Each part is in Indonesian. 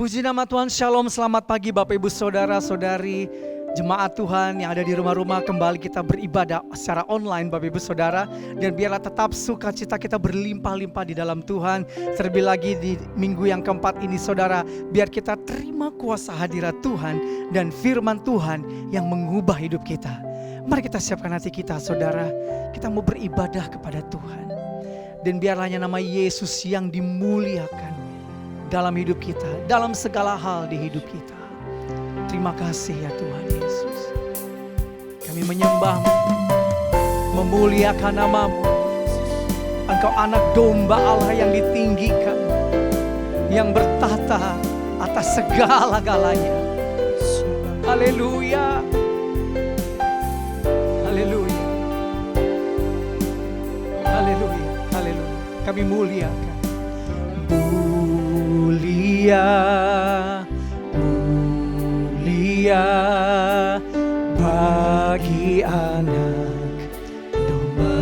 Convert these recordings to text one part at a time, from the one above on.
Puji nama Tuhan, Shalom, selamat pagi Bapak Ibu Saudara Saudari, jemaat Tuhan yang ada di rumah-rumah. Kembali kita beribadah secara online Bapak Ibu Saudara. Dan biarlah tetap sukacita kita berlimpah-limpah di dalam Tuhan. Terlebih lagi di minggu yang keempat ini Saudara, biar kita terima kuasa hadirat Tuhan dan firman Tuhan yang mengubah hidup kita. Mari kita siapkan hati kita Saudara, kita mau beribadah kepada Tuhan. Dan biarlah hanya nama Yesus yang dimuliakan dalam hidup kita, dalam segala hal di hidup kita. Terima kasih ya Tuhan Yesus. Kami menyembah-Mu, memuliakan nama-Mu. Engkau anak domba Allah yang ditinggikan, yang bertahta atas segala-galanya. Haleluya. Haleluya. Haleluya. Haleluya. Kami muliakan. Mulia bagi anak domba.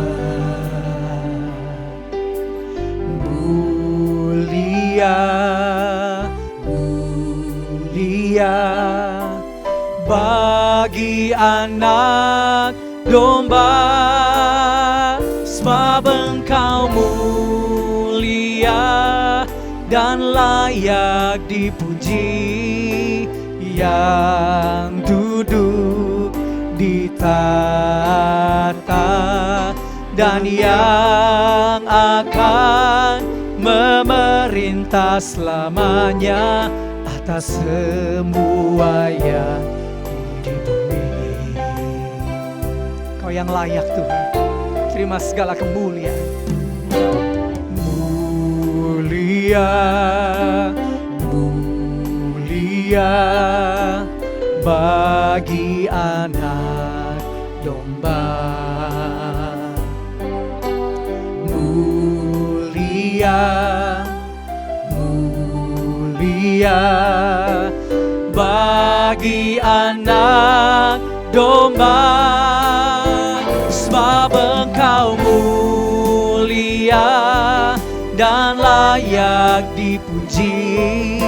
Mulia bagi anak domba. Sebab Engkau mulia dan layak dipuji, yang duduk di tahta dan yang akan memerintah selamanya atas semua yang di bumi. Kau yang layak Tuhan, terima segala kemuliaan. Mulia bagi anak domba. Mulia bagi anak domba. Sebab Engkau mulia dan layak dipuji,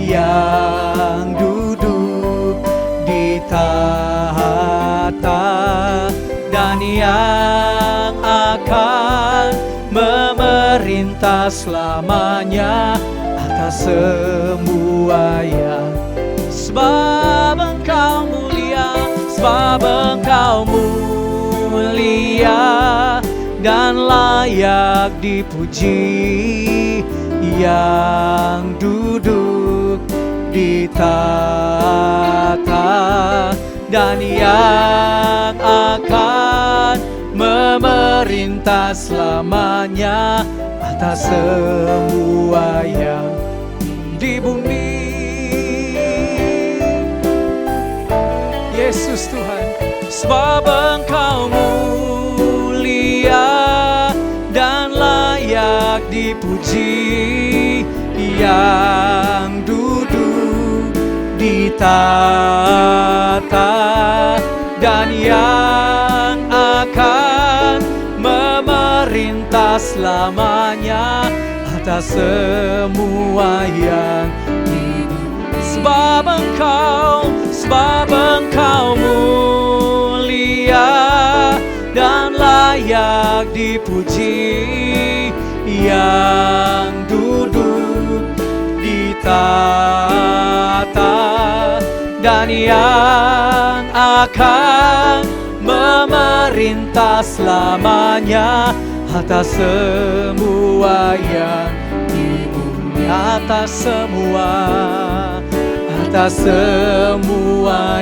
yang duduk di tahta dan yang akan memerintah selamanya atas semua yang. Sebab Engkau mulia, sebab Engkau mulia dan layak dipuji, yang duduk di tahta dan yang akan memerintah selamanya atas semua yang di bumi. Yesus Tuhan, sebab Engkau mulia dan layak dipuji, yang duduk di tahta dan yang akan memerintah selamanya atas semua yang hidup. Sebab Engkau mulia dan layak dipuji, yang duduk di tahta dan yang akan memerintah selamanya atas semua yang di bumi. Atas semua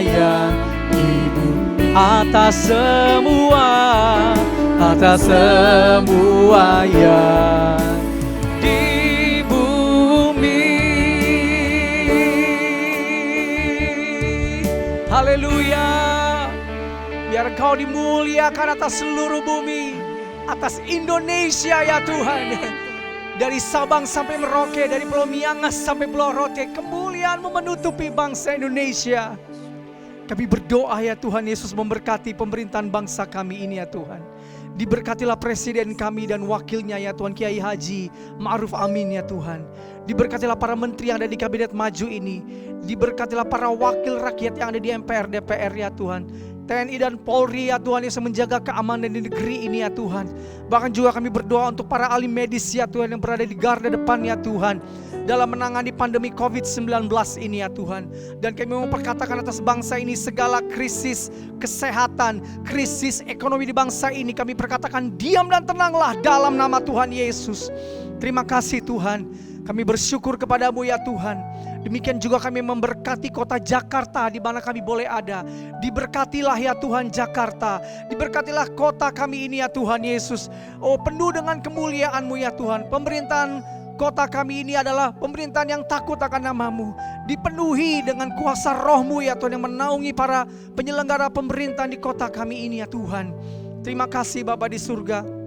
yang di bumi. Atas semua yang di bumi. Haleluya. Biar Engkau dimuliakan atas seluruh bumi, atas Indonesia ya Tuhan. Dari Sabang sampai Merauke, dari Pulau Miangas sampai Pulau Rote, kemuliaan-Mu menutupi bangsa Indonesia. Kami berdoa ya Tuhan Yesus, memberkati pemerintahan bangsa kami ini ya Tuhan. Diberkatilah presiden kami dan wakilnya ya Tuhan, Kiai Haji Ma'ruf Amin ya Tuhan. Diberkatilah para menteri yang ada di kabinet maju ini. Diberkatilah para wakil rakyat yang ada di MPR, DPR ya Tuhan. TNI dan Polri ya Tuhan, yang menjaga keamanan di negeri ini ya Tuhan. Bahkan juga kami berdoa untuk para ahli medis ya Tuhan, yang berada di garda depan ya Tuhan, dalam menangani pandemi COVID-19 ini ya Tuhan. Dan kami memperkatakan atas bangsa ini segala krisis kesehatan, krisis ekonomi di bangsa ini, kami perkatakan diam dan tenanglah dalam nama Tuhan Yesus. Terima kasih Tuhan, kami bersyukur kepadamu ya Tuhan. Demikian juga kami memberkati kota Jakarta di mana kami boleh ada. Diberkatilah ya Tuhan Jakarta. Diberkatilah kota kami ini ya Tuhan Yesus. Oh, penuh dengan kemuliaan-Mu ya Tuhan. Pemerintahan kota kami ini adalah pemerintahan yang takut akan nama-Mu. Dipenuhi dengan kuasa Roh-Mu ya Tuhan, yang menaungi para penyelenggara pemerintahan di kota kami ini ya Tuhan. Terima kasih Bapa di surga.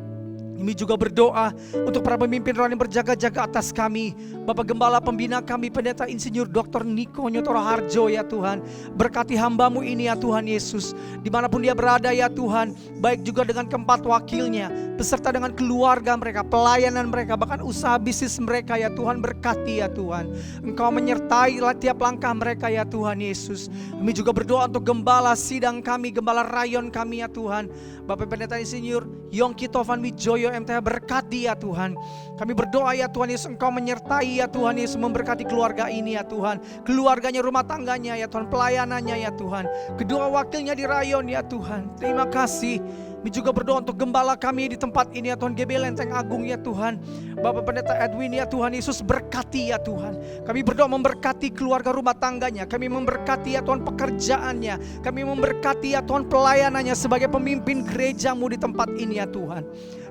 Kami juga berdoa untuk para pemimpin rohani berjaga-jaga atas kami. Bapak Gembala Pembina kami, Pendeta Insinyur Dr. Niko Nyotoro Harjo ya Tuhan. Berkati hamba-Mu ini ya Tuhan Yesus. Dimanapun dia berada ya Tuhan. Baik juga dengan keempat wakilnya, beserta dengan keluarga mereka, pelayanan mereka, bahkan usaha bisnis mereka ya Tuhan. Berkati ya Tuhan. Engkau menyertai tiap langkah mereka ya Tuhan Yesus. Kami juga berdoa untuk Gembala sidang kami, Gembala rayon kami ya Tuhan. Bapak Pendeta Insinyur Yongki Tovan Wijoyo MTH, berkati ya Tuhan. Kami berdoa ya Tuhan Yesus, Engkau menyertai ya Tuhan Yesus, memberkati keluarga ini ya Tuhan. Keluarganya, rumah tangganya ya Tuhan, pelayanannya ya Tuhan. Kedua wakilnya di rayon ya Tuhan. Terima kasih. Kami juga berdoa untuk gembala kami di tempat ini ya Tuhan, GB Lenteng Agung ya Tuhan. Bapak Pendeta Edwin ya Tuhan Yesus, berkati ya Tuhan. Kami berdoa memberkati keluarga rumah tangganya. Kami memberkati ya Tuhan pekerjaannya. Kami memberkati ya Tuhan pelayanannya sebagai pemimpin gereja-Mu di tempat ini ya Tuhan.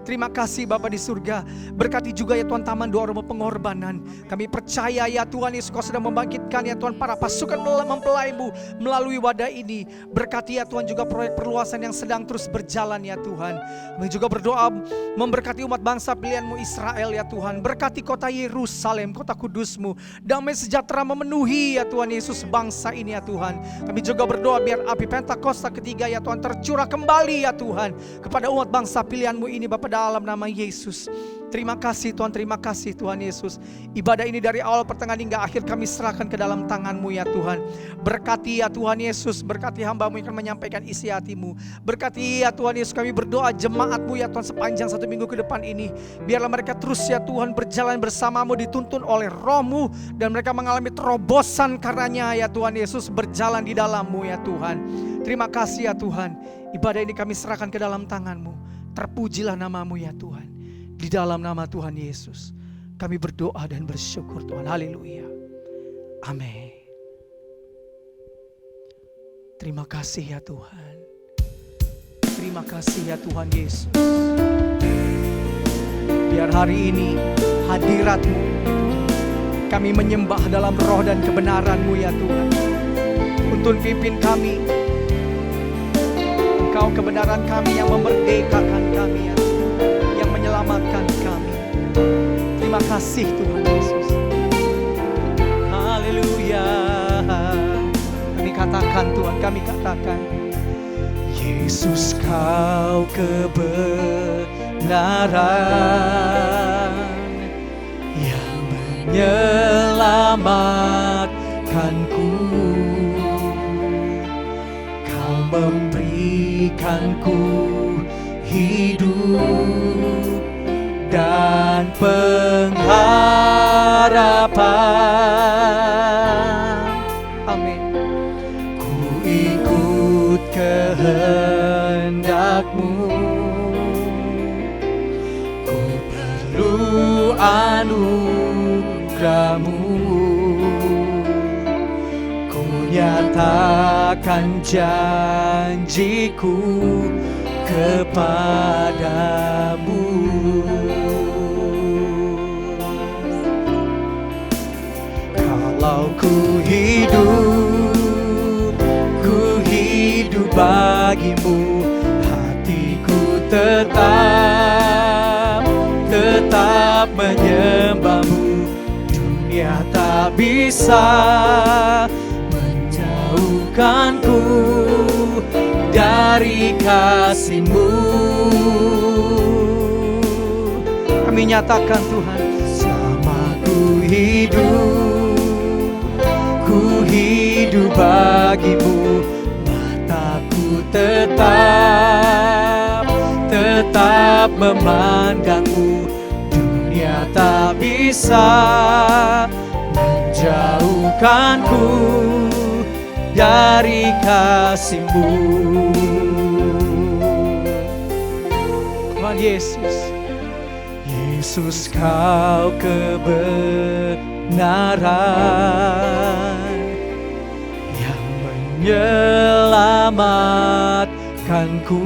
Terima kasih Bapa di surga. Berkati juga ya Tuhan Taman Doa Rumah Pengorbanan. Kami percaya ya Tuhan Yesus, Kau sedang membangkitkan ya Tuhan para pasukan mempelai-Mu melalui wadah ini. Berkati ya Tuhan juga proyek perluasan yang sedang terus berjalan ya Tuhan. Kami juga berdoa memberkati umat bangsa pilihan-Mu Israel ya Tuhan. Berkati kota Yerusalem, kota kudus-Mu. Damai sejahtera memenuhi ya Tuhan Yesus bangsa ini ya Tuhan. Kami juga berdoa biar api Pentakosta ketiga ya Tuhan tercurah kembali ya Tuhan kepada umat bangsa pilihan-Mu ini Bapa, dalam nama Yesus. Terima kasih Tuhan, terima kasih Tuhan Yesus. Ibadah ini dari awal pertengahan hingga akhir kami serahkan ke dalam tangan-Mu ya Tuhan. Berkati ya Tuhan Yesus, berkati hamba-Mu yang akan menyampaikan isi hati-Mu. Berkati ya Tuhan Yesus, kami berdoa jemaat-Mu ya Tuhan sepanjang 1 minggu ke depan ini. Biarlah mereka terus ya Tuhan berjalan bersama-Mu, dituntun oleh Roh-Mu, dan mereka mengalami terobosan karenanya ya Tuhan Yesus, berjalan di dalam-Mu ya Tuhan. Terima kasih ya Tuhan. Ibadah ini kami serahkan ke dalam tangan-Mu. Terpujilah nama-Mu ya Tuhan. Di dalam nama Tuhan Yesus kami berdoa dan bersyukur Tuhan. Haleluya. Amin. Terima kasih ya Tuhan. Terima kasih ya Tuhan Yesus. Biar hari ini hadirat-Mu, kami menyembah dalam roh dan kebenaran-Mu ya Tuhan. Tuntun pimpin kami. Engkau kebenaran kami yang memerdekakan kami ya Tuhan, yang menyelamatkan kami. Terima kasih Tuhan Yesus. Haleluya. Kami katakan Tuhan, kami katakan, Yesus Kau kebenaran yang menyelamatkanku. Kau memberikanku hidup dan pengharapan. Amin. Ku ikut kehendak-Mu, ku perlu anugerah-Mu. Ku nyatakan janjiku kepadamu. Kalau ku hidup bagimu, hatiku tetap menyembah-Mu. Dunia tak bisa menjauhkanku dari dari kasih-Mu. Kami nyatakan Tuhan, selama ku hidup bagi-Mu, mataku tetap memandang-Mu. Dunia tak bisa menjauhkanku dari kasih-Mu. Tuhan Yesus, Yesus Kau kebenaran yang menyelamatkanku.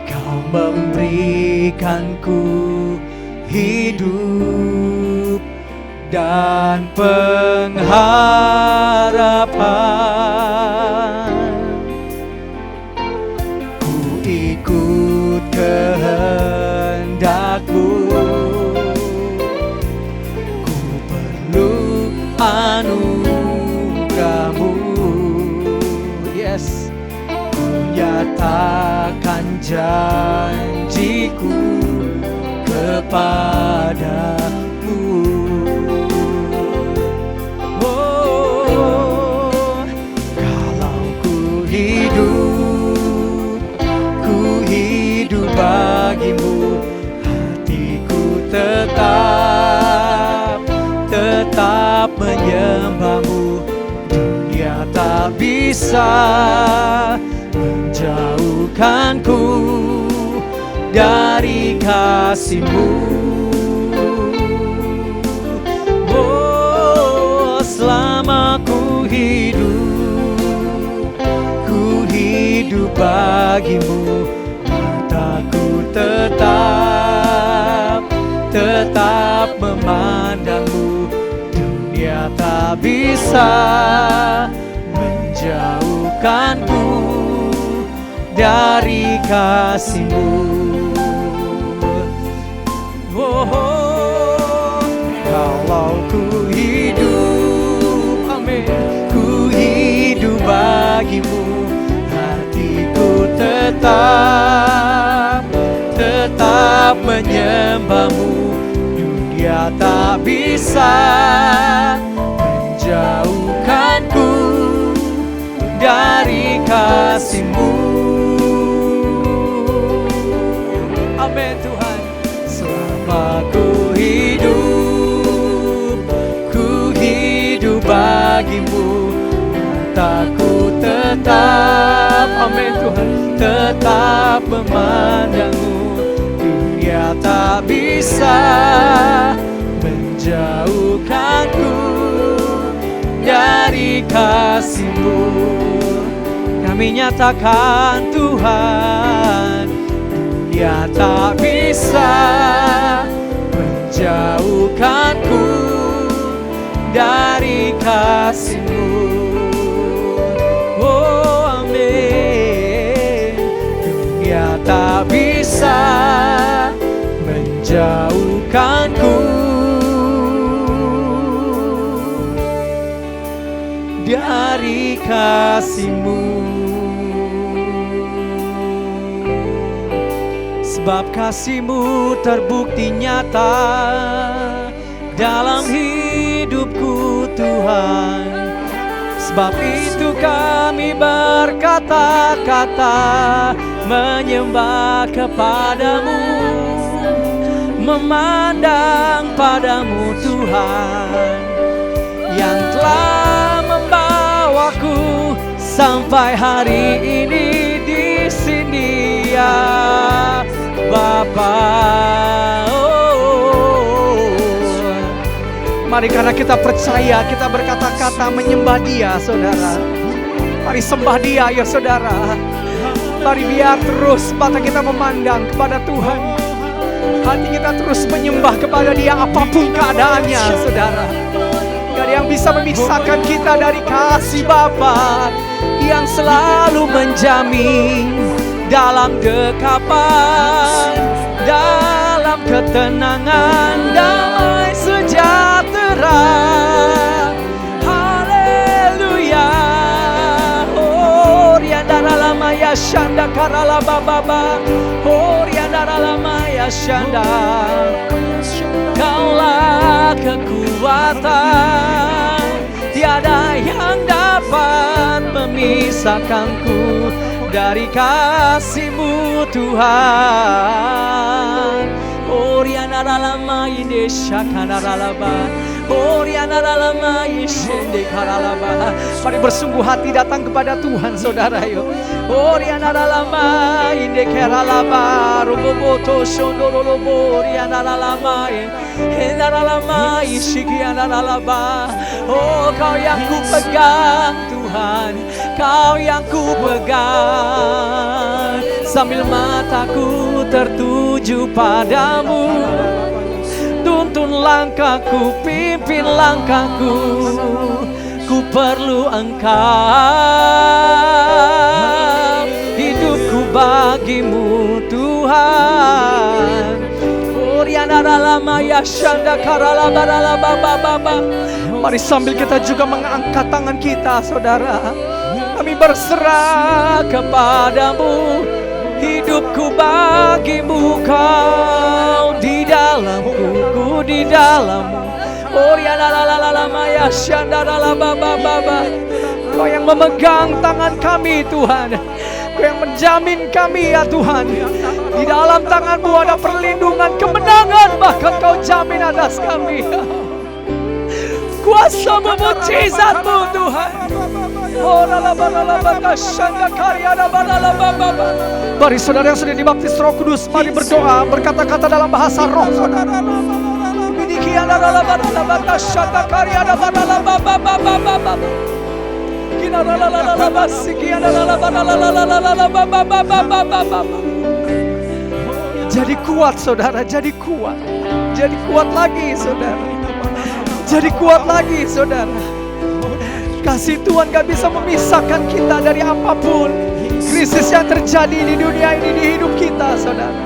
Kau memberikanku hidup dan pengharapan. Ku ikut kehendak-Mu, ku perlu anugerah-Mu. Yes, ku nyatakan janjiku kepadamu. Oh, kalau ku hidup bagi-Mu, hatiku tetap menyembah-Mu. Dunia tak bisa menjauhkanku dari kasih-Mu. Oh, selama ku hidup bagi-Mu, mataku tetap memandang-Mu. Dunia tak bisa menjauhkanku dari kasih-Mu. Oh, kalau ku hidup, amin, ku hidup bagi-Mu, hatiku tetap menyembah-Mu. Dunia tak bisa menjauhkanku dari kasih-Mu. Amin Tuhan. Selama ku hidup bagi-Mu, mataku tetap, amin Tuhan, tetap memandang-Mu. Dunia tak bisa menjauhkanku dari kasih-Mu. Kami nyatakan Tuhan, dunia tak bisa menjauhkanku dari kasih-Mu. Oh amin. Dunia tak bisa menjauhkanku dari kasih-Mu. Sebab kasih-Mu terbukti nyata dalam hidupku Tuhan. Sebab itu kami berkata-kata menyembah kepadamu, memandang padamu Tuhan, yang telah membawaku sampai hari ini di sini ya Bapa. Mari karena kita percaya, kita berkata-kata menyembah Dia, saudara. Mari sembah Dia ya saudara. Mari biar terus mata kita memandang kepada Tuhan, hati kita terus menyembah kepada Dia apapun keadaannya, saudara. Gak ada yang bisa memisahkan kita dari kasih Bapa yang selalu menjamin dalam dekapan, dalam ketenangan, damai sejahtera. Haleluya. Oh shanda karala baba. Oriana lama ya shanda. Kaulah kekuatan, tiada yang dapat memisahkanku dari kasih-Mu Tuhan. Oriana lama ide shakana ralaba. Oriana lama ishende karalaba. Mari bersungguh hati datang kepada Tuhan, saudara, yuk. Oriana lama inde karalaba. Roboboto shondorolobo. Oriana lama hendara lama ishikiana ralaba. Oh, Kau yang ku pegang Tuhan, Kau yang ku pegang. Sambil mataku tertuju padamu, tuntun langkahku, pimpin langkahku. Ku perlu Engkau, hidupku bagimu Tuhan. Oriana lama ya shanda karala barala baba. Mari sambil kita juga mengangkat tangan kita, saudara. Kami berserah kepadamu, hidupku bagimu, Kau di dalamku, ku di dalammu. Oriana lama ya shanda baba. Kau yang memegang tangan kami Tuhan, Kau yang menjamin kami ya Tuhan. Di dalam tangan-Mu ada perlindungan, kemenangan, bahkan Kau jamin atas kami. Kuasa-Mu, mujizat-Mu Tuhan. Mari saudara yang sudah dibaptis Roh Kudus, mari berdoa, berkata-kata dalam bahasa roh, saudara. Jadi kuat, saudara, jadi kuat. Jadi kuat lagi, saudara. Jadi kuat lagi, saudara. Kasih Tuhan gak bisa memisahkan kita dari apapun krisis yang terjadi di dunia ini, di hidup kita, saudara.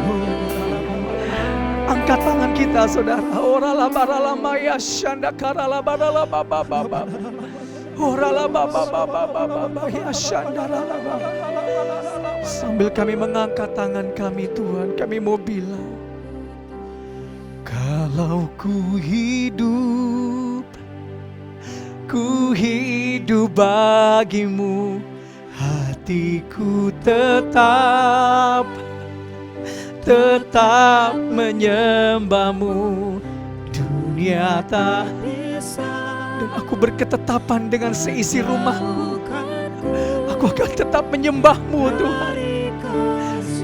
Angkat tangan kita, saudara. Orala barala maya shanda karala barala baba. Orala baba ya shanda rala. Sambil kami mengangkat tangan kami, Tuhan, kami mau bilang, kalau ku hidup bagimu, hatiku tetap menyembah-Mu. Dunia tak bisa, dan aku berketetapan dengan seisi rumahku, aku akan tetap menyembah-Mu Tuhan.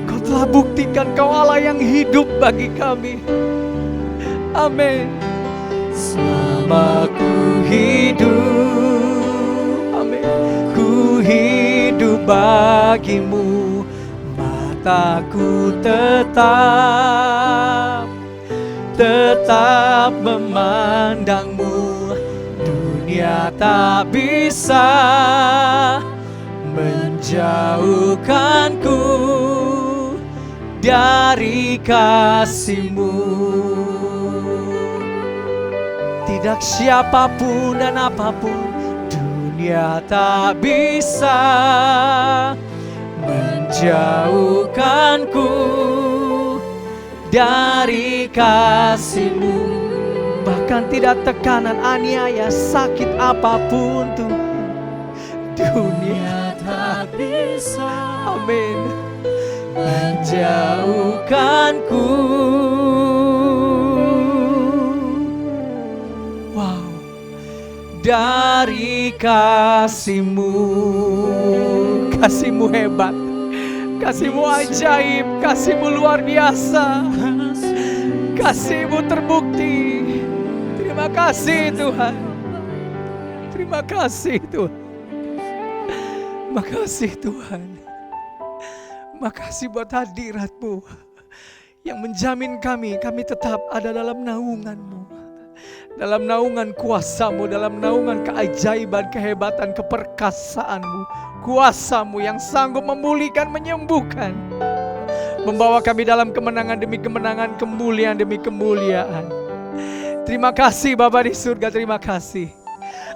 Kau telah buktikan Kau Allah yang hidup bagi kami. Amin. Selama ku hidup, amin, ku hidup bagimu, mataku tetap memandang-Mu. Dunia tak bisa menjauhkanku dari kasih-Mu. Tidak siapapun dan apapun, dunia tak bisa menjauhkanku dari kasih-Mu. Bahkan tidak tekanan, aniaya, sakit apapun tuh, dunia tak bisa, amin, menjauhkanku. Dari kasih-Mu. Kasih-Mu hebat, kasih-Mu ajaib, kasih-Mu luar biasa, kasih-Mu terbukti. Terima kasih Tuhan, terima kasih Tuhan, makasih Tuhan, makasih buat hadirat-Mu yang menjamin kami tetap ada dalam naungan-Mu, dalam naungan kuasa-Mu, dalam naungan keajaiban, kehebatan, keperkasaan-Mu, kuasa-Mu yang sanggup memulihkan, menyembuhkan, membawa kami dalam kemenangan demi kemenangan, kemuliaan demi kemuliaan. Terima kasih Bapa di surga, terima kasih.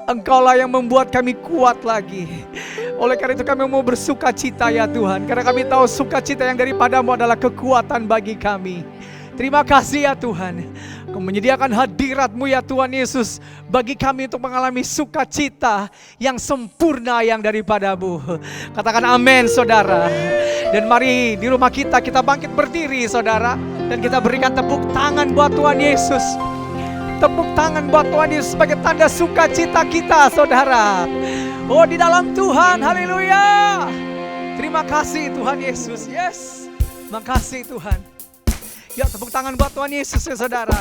Engkaulah yang membuat kami kuat lagi. Oleh karena itu kami mau bersuka cita ya Tuhan, karena kami tahu sukacita yang daripadamu adalah kekuatan bagi kami. Terima kasih ya Tuhan, Kau menyediakan hadirat-Mu ya Tuhan Yesus bagi kami untuk mengalami sukacita yang sempurna yang daripadamu. Katakan amin saudara. Dan mari di rumah kita bangkit berdiri saudara, dan kita berikan tepuk tangan buat Tuhan Yesus. Tepuk tangan buat Tuhan Yesus sebagai tanda sukacita kita saudara. Oh di dalam Tuhan, haleluya. Terima kasih Tuhan Yesus, yes. Makasih Tuhan. Ya tepuk tangan buat Tuhan Yesus ya saudara.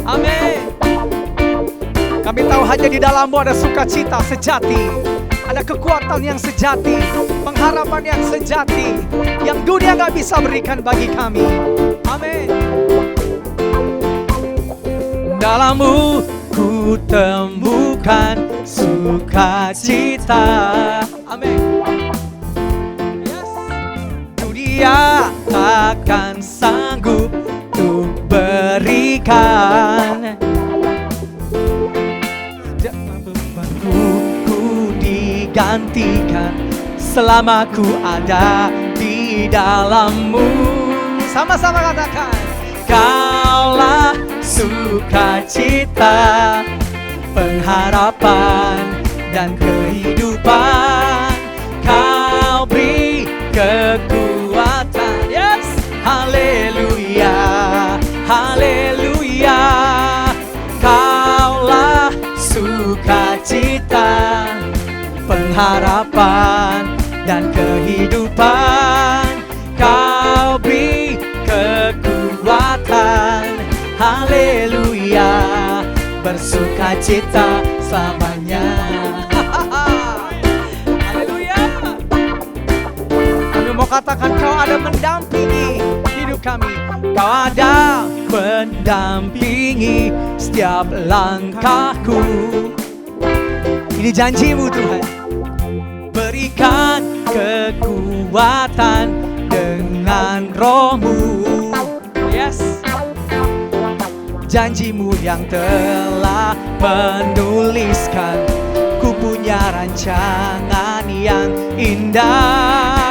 Amin. Kami tahu hanya di dalam-Mu ada sukacita sejati, ada kekuatan yang sejati, pengharapan yang sejati, yang dunia gak bisa berikan bagi kami. Amin. Dalam-Mu ku temukan sukacita. Amin. Dunia takkan sanggup untuk berikan. Bebanku ku digantikan selama ku ada di dalam-Mu. Sama-sama katakan, Kaulah sukacita, pengharapan dan kehidupan. Kau beri kekuatan, yes, haleluya, haleluya. Kaulah sukacita, pengharapan dan kehidupan. Kau beri kekuatan, haleluya, bersukacita selamanya. Mau katakan Kau ada mendampingi hidup kami. Kau ada mendampingi setiap langkahku. Ini janji-Mu Tuhan. Berikan kekuatan dengan Roh-Mu. Yes. Janji-Mu yang telah menuliskan, ku punya rancangan yang indah.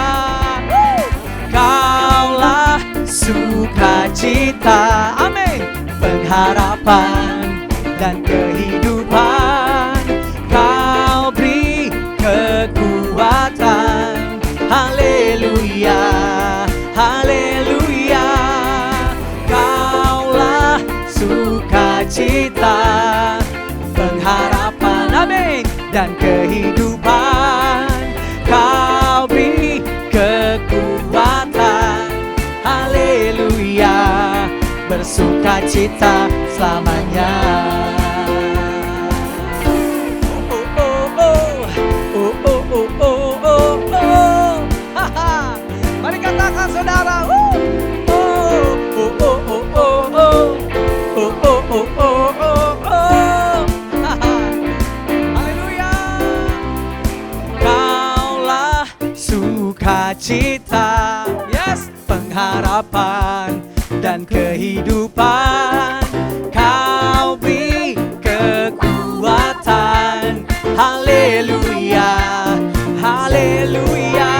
Kaulah sukacita, amin, pengharapan dan kehidupan. Kau beri kekuatan, haleluya, haleluya. Kaulah sukacita, pengharapan, amin, dan kehidupan. Kau beri kekuatan, haleluya, bersukacita selamanya. Mari katakan saudara. Haleluya. Kaulah sukacita, yes, pengharapan dan kehidupan. Kau beri kekuatan, haleluya, haleluya.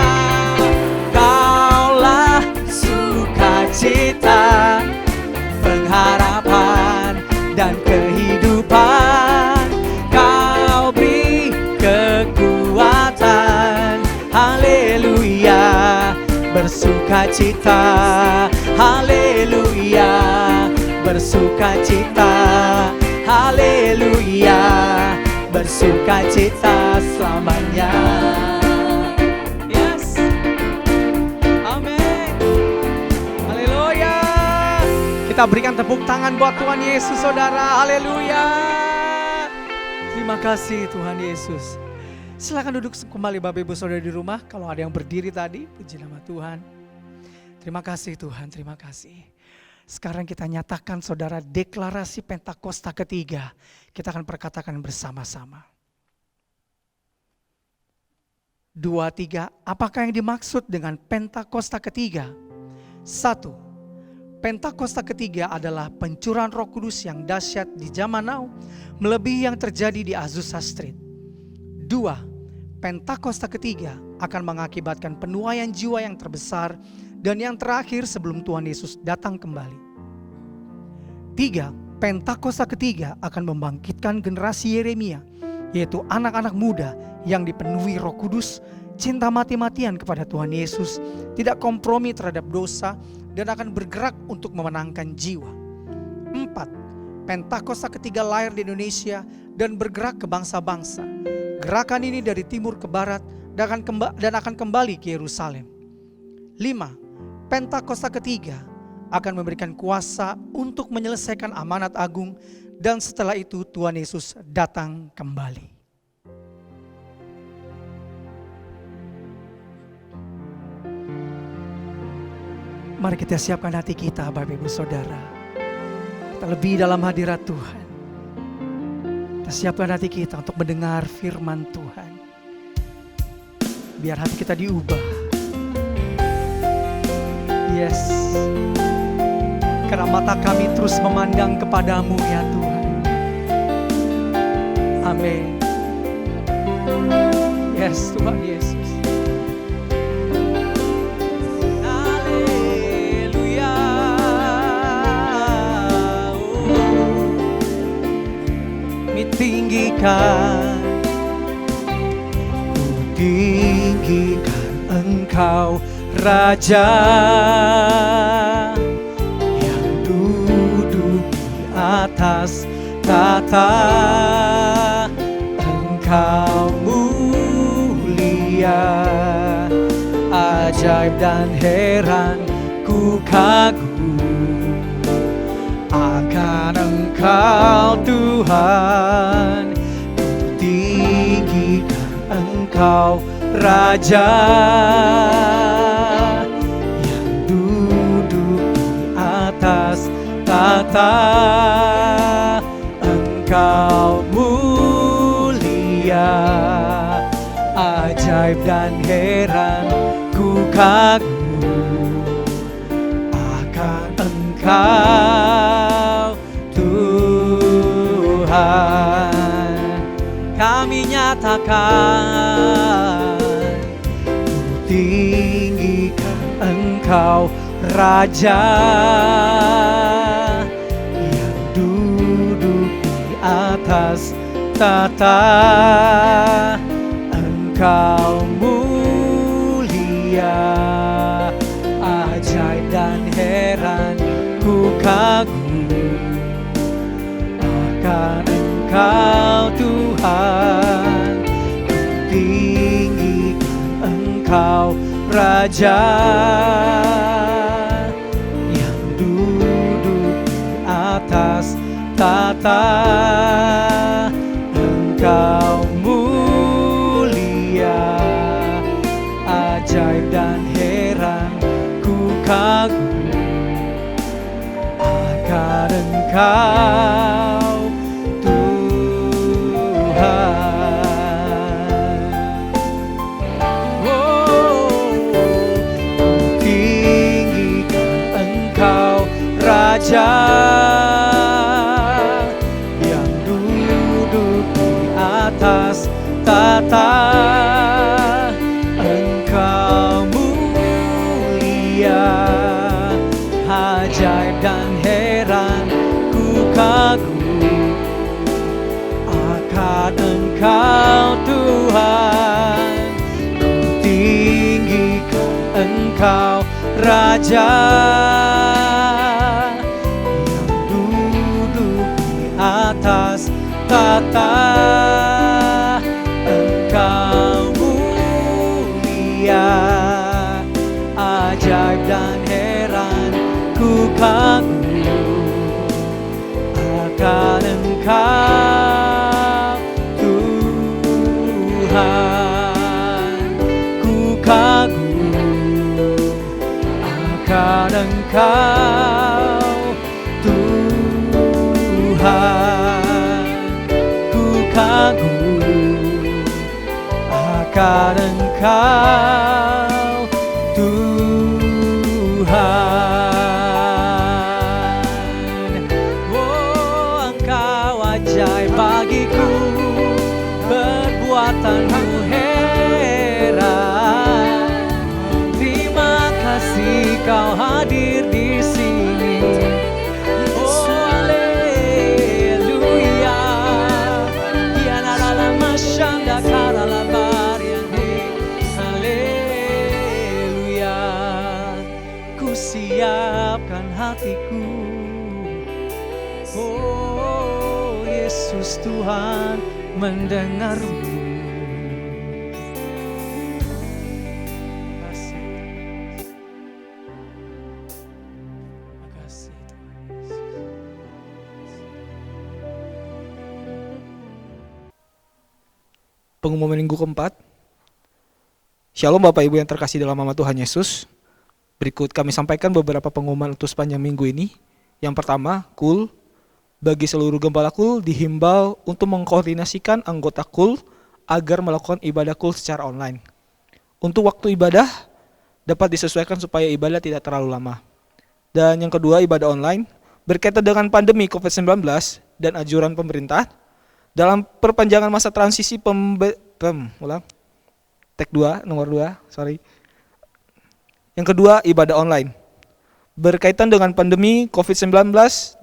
Kaulah sukacita, pengharapan dan kehidupan. Kau beri kekuatan, haleluya, bersukacita, haleluya, bersukacita, haleluya, bersukacita selamanya. Yes, amin, haleluya. Kita berikan tepuk tangan buat Tuhan Yesus saudara, haleluya. Terima kasih Tuhan Yesus. Silakan duduk kembali Bapak Ibu Saudara di rumah. Kalau ada yang berdiri tadi, puji nama Tuhan. Terima kasih Tuhan, terima kasih. Sekarang kita nyatakan saudara deklarasi Pentakosta ketiga. Kita akan perkatakan bersama-sama. 2, 3, apakah yang dimaksud dengan Pentakosta ketiga? 1. Pentakosta ketiga adalah pencurahan Roh Kudus yang dahsyat di zaman now, melebihi yang terjadi di Azusa Street. 2. Pentakosta ketiga akan mengakibatkan penuaian jiwa yang terbesar dan yang terakhir sebelum Tuhan Yesus datang kembali. 3. Pentakosta ketiga akan membangkitkan generasi Yeremia, yaitu anak-anak muda yang dipenuhi Roh Kudus, cinta mati-matian kepada Tuhan Yesus, tidak kompromi terhadap dosa, dan akan bergerak untuk memenangkan jiwa. 4. Pentakosta ketiga lahir di Indonesia dan bergerak ke bangsa-bangsa. Gerakan ini dari timur ke barat dan akan kembali ke Yerusalem. 5. Pentakosta ketiga akan memberikan kuasa untuk menyelesaikan amanat agung, dan setelah itu Tuhan Yesus datang kembali. Mari kita siapkan hati kita, Bapak Ibu Saudara. Kita lebih dalam hadirat Tuhan. Kita siapkan hati kita untuk mendengar firman Tuhan. Biar hati kita diubah. Yes. Karena mata kami terus memandang kepadamu ya Tuhan. Amin. Yes, Tuhan Yesus. Haleluya. Mi tinggikan, ku tinggikan Engkau Raja yang duduk di atas tahta. Engkau mulia, ajaib dan heran ku kagum akan Engkau Tuhan. Ku tinggikan Engkau Raja yang duduk di atas tahta. Engkau mulia, ajaib dan heran ku kagum akan Engkau Tuhan. Kami nyatakan, ku tinggikan Engkau Raja yang duduk di atas tahta. Engkau mulia, ajaib dan heran ku kagum akan Engkau Tuhan. Ku tinggikan Engkau Raja yang duduk di atas tahta. Engkau mulia, ajaib dan heran ku kagum akan Engkau Tuhan. Oh, ku tinggikan Engkau Raja yang duduk di atas tahta. Engkau mulia, ajaib dan heran ku kagum akan Engkau Tuhan. Ku tinggikan Engkau Raja yang duduk di atas tahta. Engkau mulia, ajaib dan heran ku kagum akan Engkau Tuhan. Ku kagum akan Engkau hatiku. Oh Yesus Tuhan mendengarmu. Pengumuman minggu keempat. Shalom Bapak Ibu yang terkasih dalam nama Tuhan Yesus. Berikut kami sampaikan beberapa pengumuman untuk sepanjang minggu ini. Yang pertama, KUL. Bagi seluruh gembala KUL dihimbau untuk mengkoordinasikan anggota KUL agar melakukan ibadah KUL secara online. Untuk waktu ibadah dapat disesuaikan supaya ibadah tidak terlalu lama. Dan yang kedua, ibadah online berkaitan dengan pandemi COVID-19 dan anjuran pemerintah. Dalam perpanjangan masa transisi Yang kedua, ibadah online. Berkaitan dengan pandemi COVID-19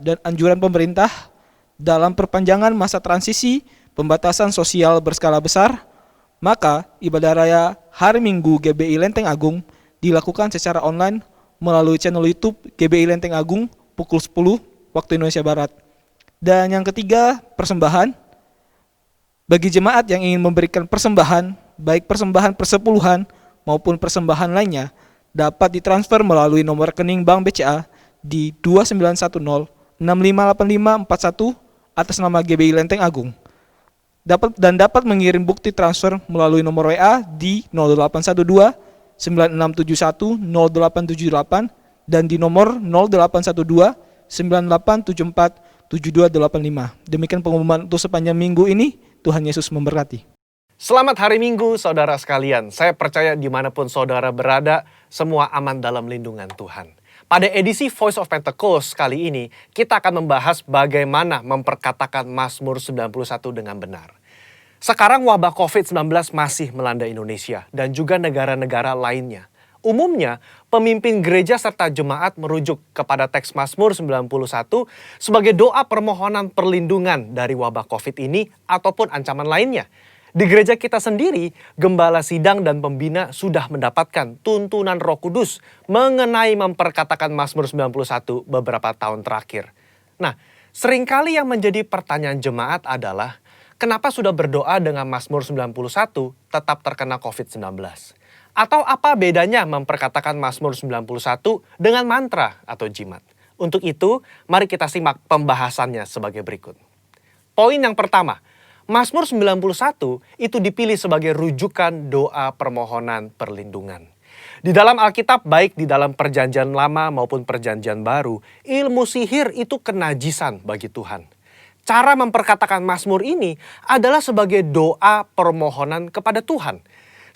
dan anjuran pemerintah, dalam perpanjangan masa transisi pembatasan sosial berskala besar, maka ibadah raya Hari Minggu GBI Lenteng Agung dilakukan secara online melalui channel YouTube GBI Lenteng Agung pukul 10 waktu Indonesia Barat. Dan yang ketiga, persembahan. Bagi jemaat yang ingin memberikan persembahan, baik persembahan persepuluhan maupun persembahan lainnya, dapat ditransfer melalui nomor rekening Bank BCA di 2910658541 atas nama GBI Lenteng Agung. Dapat mengirim bukti transfer melalui nomor WA di 0812 9671 0878 dan di nomor 0812 9874 7285. Demikian pengumuman untuk sepanjang minggu ini. Tuhan Yesus memberkati. Selamat hari Minggu saudara sekalian. Saya percaya dimanapun saudara berada, semua aman dalam lindungan Tuhan. Pada edisi Voice of Pentecost kali ini, kita akan membahas bagaimana memperkatakan Mazmur 91 dengan benar. Sekarang wabah COVID-19 masih melanda Indonesia dan juga negara-negara lainnya. Umumnya, pemimpin gereja serta jemaat merujuk kepada teks Mazmur 91 sebagai doa permohonan perlindungan dari wabah COVID ini ataupun ancaman lainnya. Di gereja kita sendiri, gembala sidang dan pembina sudah mendapatkan tuntunan Roh Kudus mengenai memperkatakan Mazmur 91 beberapa tahun terakhir. Nah, seringkali yang menjadi pertanyaan jemaat adalah, kenapa sudah berdoa dengan Mazmur 91 tetap terkena COVID-19? Atau apa bedanya memperkatakan Mazmur 91 dengan mantra atau jimat? Untuk itu, mari kita simak pembahasannya sebagai berikut. Poin yang pertama, Mazmur 91 itu dipilih sebagai rujukan doa permohonan perlindungan. Di dalam Alkitab, baik di dalam Perjanjian Lama maupun Perjanjian Baru, ilmu sihir itu kenajisan bagi Tuhan. Cara memperkatakan Mazmur ini adalah sebagai doa permohonan kepada Tuhan.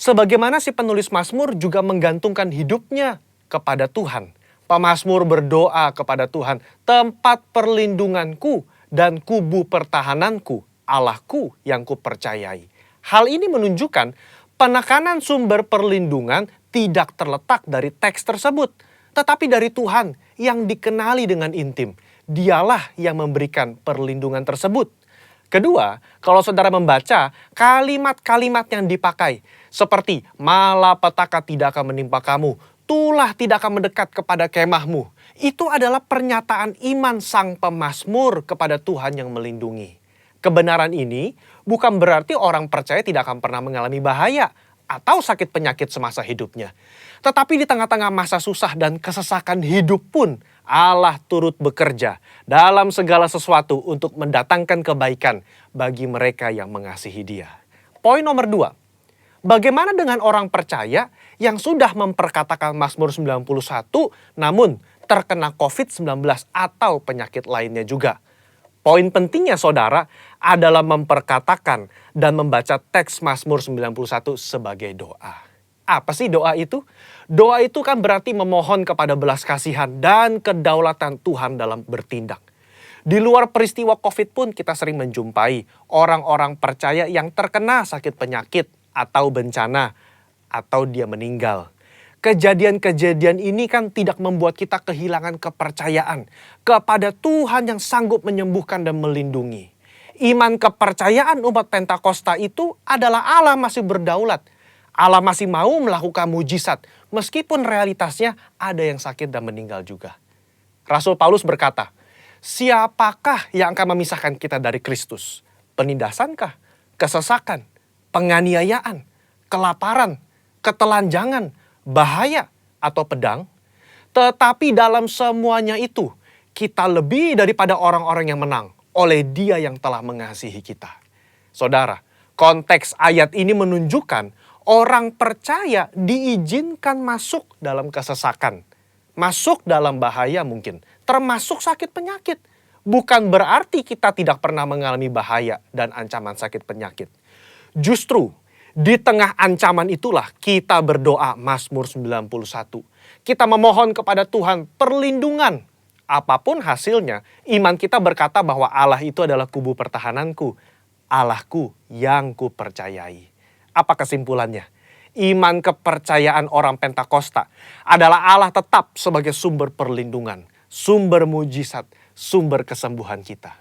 Sebagaimana si penulis Mazmur juga menggantungkan hidupnya kepada Tuhan. Pemazmur berdoa kepada Tuhan, tempat perlindunganku dan kubu pertahananku, Allahku yang kupercayai. Hal ini menunjukkan penekanan sumber perlindungan tidak terletak dari teks tersebut, tetapi dari Tuhan yang dikenali dengan intim. Dialah yang memberikan perlindungan tersebut. Kedua, kalau saudara membaca kalimat-kalimat yang dipakai, seperti malapetaka tidak akan menimpa kamu, tulah tidak akan mendekat kepada kemahmu. Itu adalah pernyataan iman sang pemazmur kepada Tuhan yang melindungi. Kebenaran ini bukan berarti orang percaya tidak akan pernah mengalami bahaya atau sakit penyakit semasa hidupnya. Tetapi di tengah-tengah masa susah dan kesesakan hidup pun, Allah turut bekerja dalam segala sesuatu untuk mendatangkan kebaikan bagi mereka yang mengasihi Dia. Poin nomor 2. Bagaimana dengan orang percaya yang sudah memperkatakan Mazmur 91 namun terkena COVID-19 atau penyakit lainnya juga? Poin pentingnya saudara adalah memperkatakan dan membaca teks Mazmur 91 sebagai doa. Apa sih doa itu? Doa itu kan berarti memohon kepada belas kasihan dan kedaulatan Tuhan dalam bertindak. Di luar peristiwa COVID pun kita sering menjumpai orang-orang percaya yang terkena sakit penyakit atau bencana atau dia meninggal. Kejadian-kejadian ini kan tidak membuat kita kehilangan kepercayaan kepada Tuhan yang sanggup menyembuhkan dan melindungi. Iman kepercayaan umat Pentakosta itu adalah Allah masih berdaulat. Allah masih mau melakukan mujizat meskipun realitasnya ada yang sakit dan meninggal juga. Rasul Paulus berkata, siapakah yang akan memisahkan kita dari Kristus? Penindasankah? Kesesakan? Penganiayaan? Kelaparan? Ketelanjangan? Bahaya? Atau pedang? Tetapi dalam semuanya itu, kita lebih daripada orang-orang yang menang oleh Dia yang telah mengasihi kita. Saudara, konteks ayat ini menunjukkan orang percaya diizinkan masuk dalam kesesakan. Masuk dalam bahaya mungkin, termasuk sakit penyakit. Bukan berarti kita tidak pernah mengalami bahaya dan ancaman sakit penyakit. Justru di tengah ancaman itulah kita berdoa Mazmur 91. Kita memohon kepada Tuhan perlindungan. Apapun hasilnya, iman kita berkata bahwa Allah itu adalah kubu pertahananku. Allahku yang kupercayai. Apa kesimpulannya? Iman kepercayaan orang Pentakosta adalah Allah tetap sebagai sumber perlindungan, sumber mujizat, sumber kesembuhan kita.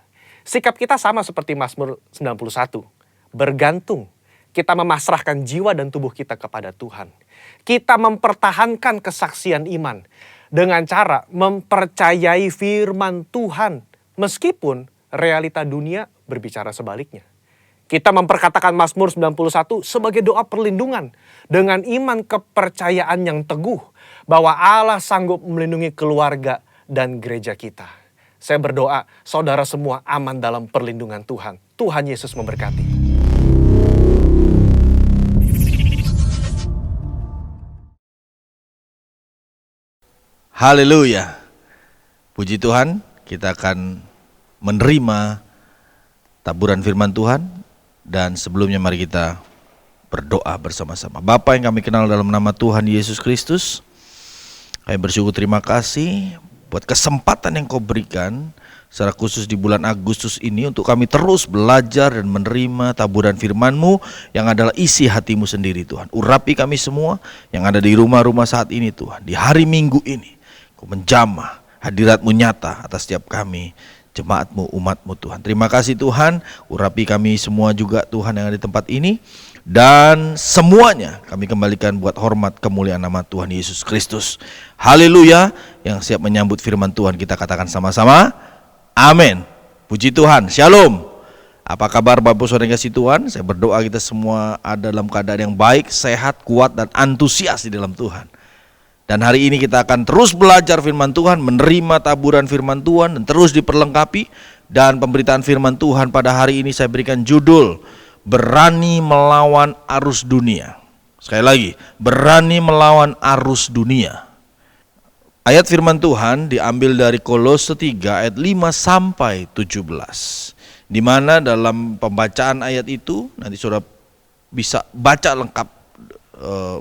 Sikap kita sama seperti Mazmur 91. Bergantung. Kita memasrahkan jiwa dan tubuh kita kepada Tuhan. Kita mempertahankan kesaksian iman dengan cara mempercayai firman Tuhan meskipun realita dunia berbicara sebaliknya. Kita memperkatakan Mazmur 91 sebagai doa perlindungan dengan iman kepercayaan yang teguh bahwa Allah sanggup melindungi keluarga dan gereja kita. Saya berdoa saudara semua aman dalam perlindungan Tuhan. Tuhan Yesus memberkati. Haleluya. Puji Tuhan, kita akan menerima taburan firman Tuhan. Dan sebelumnya mari kita berdoa bersama-sama. Bapa yang kami kenal dalam nama Tuhan Yesus Kristus, kami bersyukur terima kasih buat kesempatan yang Kau berikan secara khusus di bulan Agustus ini untuk kami terus belajar dan menerima taburan firman-Mu yang adalah isi hati-Mu sendiri Tuhan. Urapi kami semua yang ada di rumah-rumah saat ini Tuhan. Di hari Minggu ini Kau menjamah hadirat-Mu nyata atas setiap kami, jemaat-Mu, umat-Mu Tuhan. Terima kasih Tuhan, urapi kami semua juga Tuhan yang ada di tempat ini. Dan semuanya kami kembalikan buat hormat kemuliaan nama Tuhan Yesus Kristus. Haleluya. Yang siap menyambut firman Tuhan kita katakan sama-sama, amin. Puji Tuhan, shalom. Apa kabar Bapak Saudara yang kasih Tuhan? Saya berdoa kita semua ada dalam keadaan yang baik, sehat, kuat, dan antusias di dalam Tuhan. Dan hari ini kita akan terus belajar firman Tuhan, menerima taburan firman Tuhan, dan terus diperlengkapi. Dan pemberitaan firman Tuhan pada hari ini saya berikan judul, Berani Melawan Arus Dunia. Sekali lagi, berani melawan arus dunia. Ayat firman Tuhan diambil dari Kolose 3 ayat 5 sampai 17. Di mana dalam pembacaan ayat itu, nanti saudara bisa baca lengkap